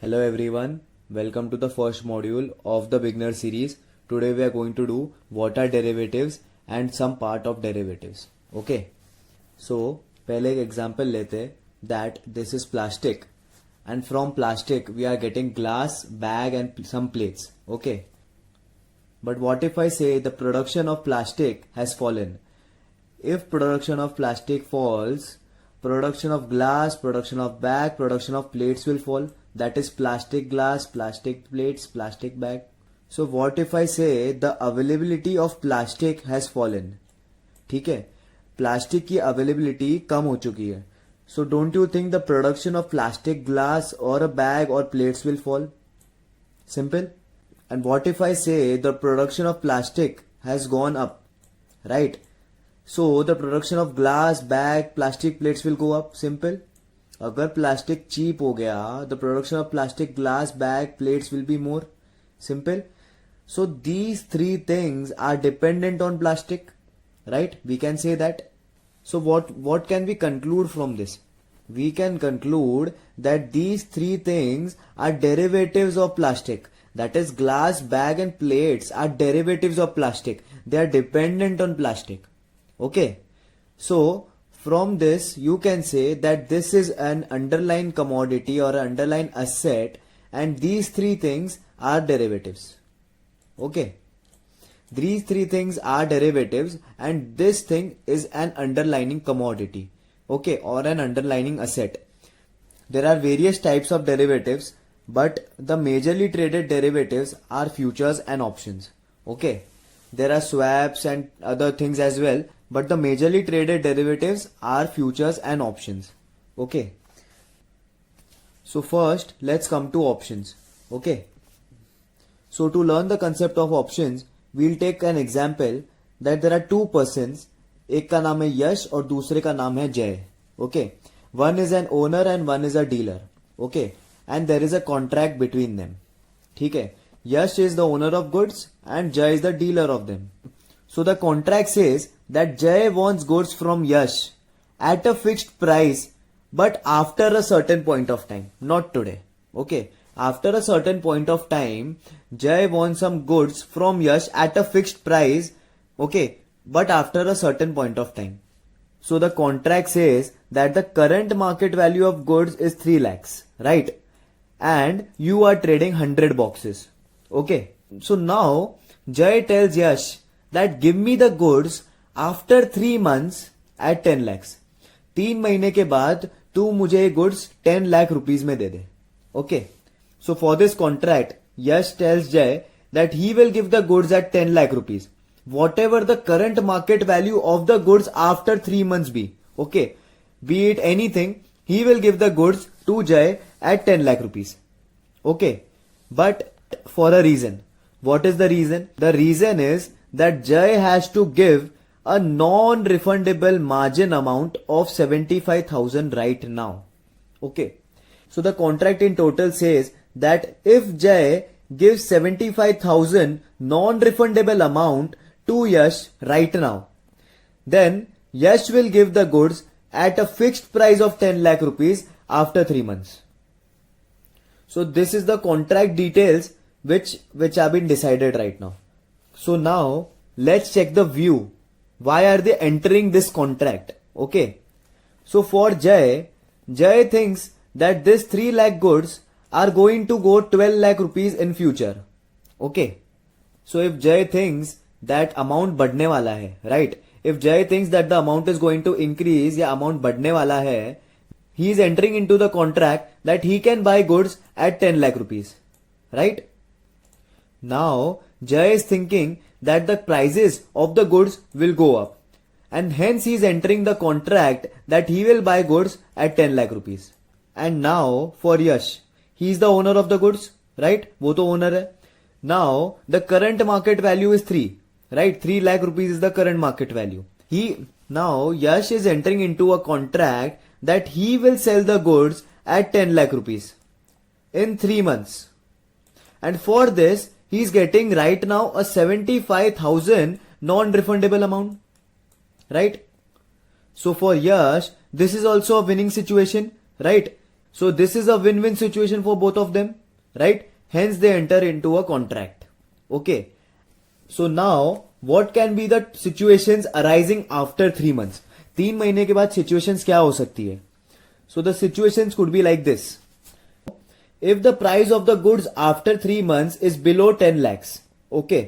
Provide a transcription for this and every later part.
Hello everyone, welcome to the first module of the beginner series. Today we are going to do what are derivatives and some part of derivatives. Okay, so पहले एक example लेते that this is plastic and from plastic we are getting glass, bag and some plates. Okay, but what if I say the production of plastic has fallen? If production of plastic falls, production of glass, production of bag, production of plates will fall. That is plastic glass, plastic plates, plastic bag. So what if I say the availability of plastic has fallen? ठीक है, plastic की availability कम हो चुकी है. So don't you think the production of plastic glass or a bag or plates will fall? Simple. And what if I say the production of plastic has gone up? Right? So the production of glass, bag, plastic plates will go up. Simple. अगर plastic cheap हो गया, the production of plastic, glass, bag, plates will be more. Simple. So these three things are dependent on plastic, right? We can say that. So what can we conclude from this? We can conclude that these three things are derivatives of plastic. That is, glass, bag and plates are derivatives of plastic. They are dependent on plastic. Okay. So from this you can say that this is an underlying commodity or an underlying asset and these three things are derivatives. Okay. These three things are derivatives and this thing is an underlying commodity. Okay, or an underlying asset. There are various types of derivatives, but the majorly traded derivatives are futures and options. Okay. There are swaps and other things as well, but the majorly traded derivatives are futures and options. Okay. So first let's come to options. Okay. So to learn the concept of options, we'll take an example that there are two persons. एक का नाम है यश और दूसरे का नाम है जय. Okay. One is an owner and one is a dealer. Okay. And there is a contract between them. ठीक है. Yash is the owner of goods and Jay is the dealer of them. So the contract says that Jay wants goods from Yash at a fixed price, but after a certain point of time, not today. Okay. After a certain point of time, Jay wants some goods from Yash at a fixed price. Okay. But after a certain point of time. So the contract says that the current market value of goods is 3 lakhs, right? And you are trading 100 boxes. Okay. So now Jay tells Yash that give me the goods after 3 months at 10 lakhs. 3 महीने के बाद तू मुझे goods 10 lakh rupees में दे दे. Okay. So for this contract, Yash tells Jay that he will give the goods at 10 lakh rupees. Whatever the current market value of the goods after 3 months be. Okay. Be it anything, he will give the goods to Jay at 10 lakh rupees. Okay. But for a reason. What is the reason? The reason is that Jay has to give a non-refundable margin amount of 75,000 right now. Okay. So the contract in total says that if Jay gives 75,000 non-refundable amount to Yash right now, then Yash will give the goods at a fixed price of 10 lakh rupees after 3 months. So this is the contract details which have been decided right now. So now let's check the view. Why are they entering this contract? Okay. So for Jay thinks that this 3 lakh goods are going to go 12 lakh rupees in future. Okay. So if Jay thinks that amount बढ़ने वाला है, right? If Jay thinks that the amount is going to increase या amount बढ़ने वाला है, he is entering into the contract that he can buy goods at 10 lakh rupees. Right? Now, Jay is thinking that the prices of the goods will go up. And hence he is entering the contract that he will buy goods at 10 lakh rupees. And now, for Yash, he is the owner of the goods. Right? वो तो owner है. Now, the current market value is 3. Right? 3 lakh rupees is the current market value. Now, Yash is entering into a contract that he will sell the goods at 10 lakh rupees in 3 months. And for this, he is getting right now a 75,000 non-refundable amount. Right? So for Yash, this is also a winning situation. Right? So this is a win-win situation for both of them, right? Hence they enter into a contract. Okay. So now what can be the situations arising after 3 months? 3 महीने के बाद situations क्या हो सकती है? So the situations could be like this. If the price of the goods after 3 months is below 10 lakhs, okay,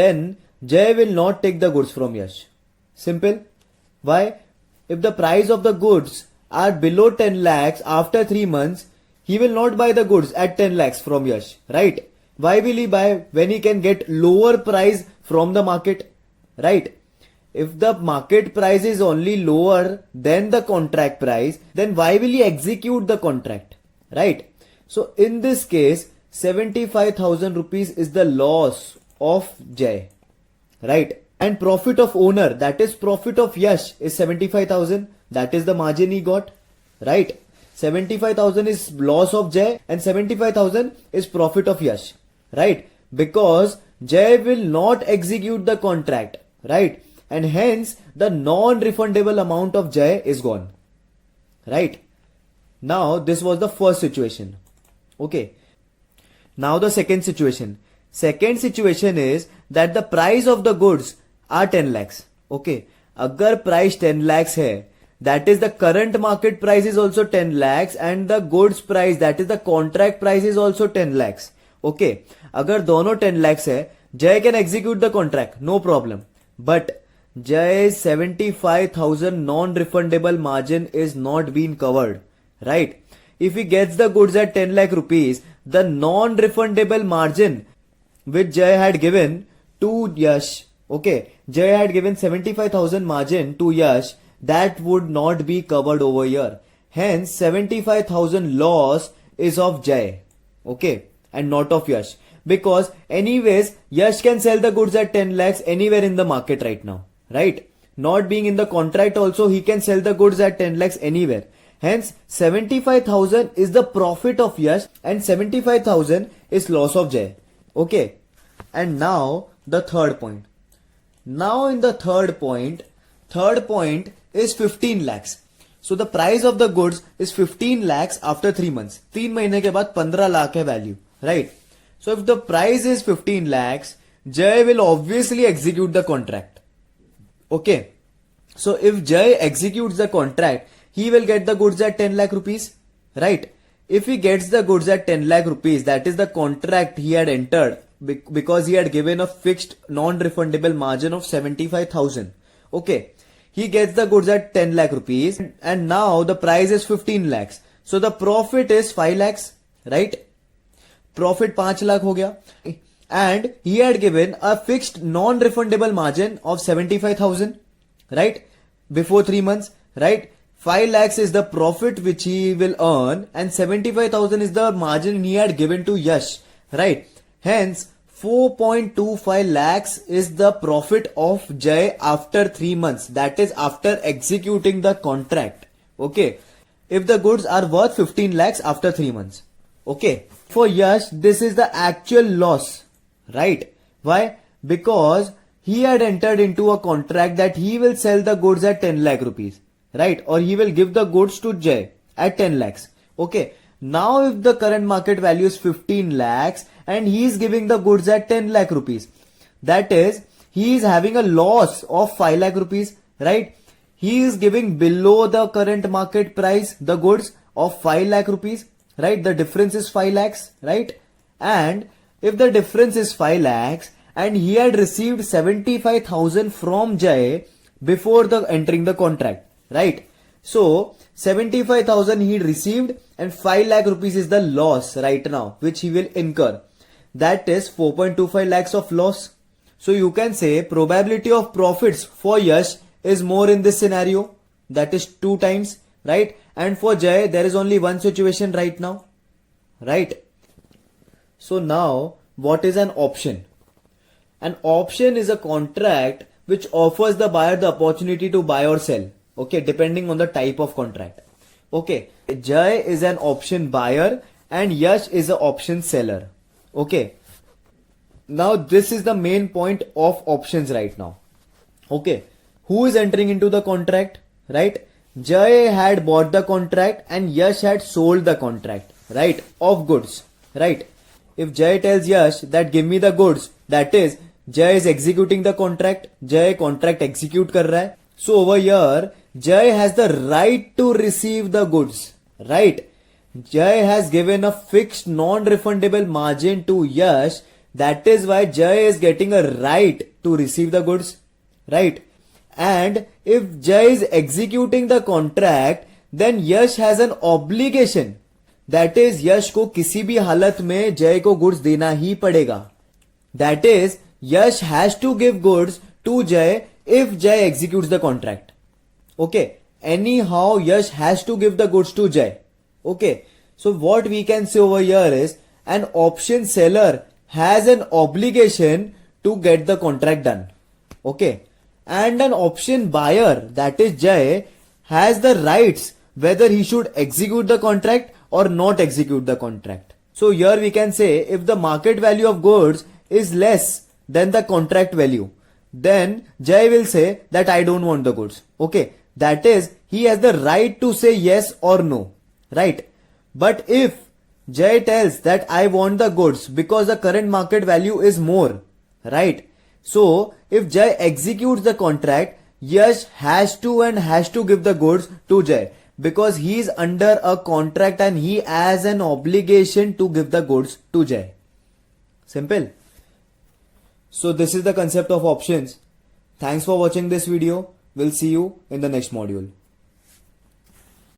then Jay will not take the goods from Yash. Simple. Why? If the price of the goods are below 10 lakhs after 3 months, he will not buy the goods at 10 lakhs from Yash, right? Why will he buy when he can get lower price from the market, right? If the market price is only lower than the contract price, then why will he execute the contract, right? So in this case, 75,000 rupees is the loss of Jay, right? And profit of owner, that is profit of Yash, is 75,000. That is the margin he got, right? 75,000 is loss of Jay and 75,000 is profit of Yash, right? Because Jay will not execute the contract, right? And hence the non-refundable amount of Jay is gone, right? Now this was the first situation. Okay. Now the second situation. Second situation is that the price of the goods are 10 lakhs. Okay. Agar price 10 lakhs hai, that is the current market price is also 10 lakhs and the goods price, that is the contract price, is also 10 lakhs. Okay. Agar dono 10 lakhs hai, Jay can execute the contract, no problem. But Jay's 75,000 non-refundable margin is not being covered, right? If he gets the goods at 10 lakh rupees, the non-refundable margin which Jay had given to Yash, okay, Jay had given 75,000 margin to Yash, that would not be covered over here. Hence 75,000 loss is of Jay, okay, and not of Yash. Because anyways, Yash can sell the goods at 10 lakhs anywhere in the market right now, right? Not being in the contract also, he can sell the goods at 10 lakhs anywhere. Hence, 75,000 is the profit of Yash and 75,000 is loss of Jay. Okay. And now the third point. Now in the third point is 15 lakhs. So the price of the goods is 15 lakhs after 3 months. 3 महीने के बाद 15 lakh है value, right? So if the price is 15 lakhs, Jay will obviously execute the contract. Okay. So if Jay executes the contract, he will get the goods at 10 lakh rupees, right? If he gets the goods at 10 lakh rupees, that is the contract he had entered because he had given a fixed non-refundable margin of 75,000. Okay. He gets the goods at 10 lakh rupees and now the price is 15 lakhs. So the profit is 5 lakhs, right? Profit 5 lakh ho gaya. And he had given a fixed non-refundable margin of 75,000, right? Before 3 months, right? 5 lakhs is the profit which he will earn and 75,000 is the margin he had given to Yash, right? Hence, 4.25 lakhs is the profit of Jay after 3 months. That is after executing the contract. Okay. If the goods are worth 15 lakhs after 3 months. Okay. For Yash, this is the actual loss, right? Why? Because he had entered into a contract that he will sell the goods at 10 lakh rupees, right? Or he will give the goods to Jay at 10 lakhs. Okay. Now if the current market value is 15 lakhs and he is giving the goods at 10 lakh rupees, that is, he is having a loss of 5 lakh rupees, right? He is giving below the current market price the goods of 5 lakh rupees, right? The difference is 5 lakhs, right? And if the difference is 5 lakhs and he had received 75,000 from Jay before the entering the contract, right? So 75,000 he received and 5 lakh rupees is the loss right now which he will incur. That is 4.25 lakhs of loss. So you can say probability of profits for Yash is more in this scenario. That is 2 times, right? And for Jay there is only one situation right now, right? So now what is an option? An option is a contract which offers the buyer the opportunity to buy or sell. Okay, depending on the type of contract. Okay, Jay is an option buyer and Yash is an option seller. Okay, now this is the main point of options right now. Okay, who is entering into the contract, right? Jay had bought the contract and Yash had sold the contract, right, of goods, right? If Jay tells Yash that give me the goods, that is, Jay is executing the contract, Jay contract execute कर रहा है. So over here, Jay has the right to receive the goods, right? Jay has given a fixed non-refundable margin to Yash. That is why Jay is getting a right to receive the goods, right? And if Jay is executing the contract, then Yash has an obligation. That is, Yash को किसी भी हालत में Jay को goods देना ही पड़ेगा. That is, Yash has to give goods to Jay if Jay executes the contract. Okay. Anyhow, Yash has to give the goods to Jay. Okay. So what we can say over here is an option seller has an obligation to get the contract done. Okay. And an option buyer, that is Jay, has the rights whether he should execute the contract or not execute the contract. So here we can say if the market value of goods is less than the contract value, then Jay will say that I don't want the goods. Okay. That is, he has the right to say yes or no. Right. But if Jay tells that I want the goods because the current market value is more, right? So if Jay executes the contract, Yash has to give the goods to Jay because he is under a contract and he has an obligation to give the goods to Jay. Simple. So this is the concept of options. Thanks for watching this video. We'll see you in the next module.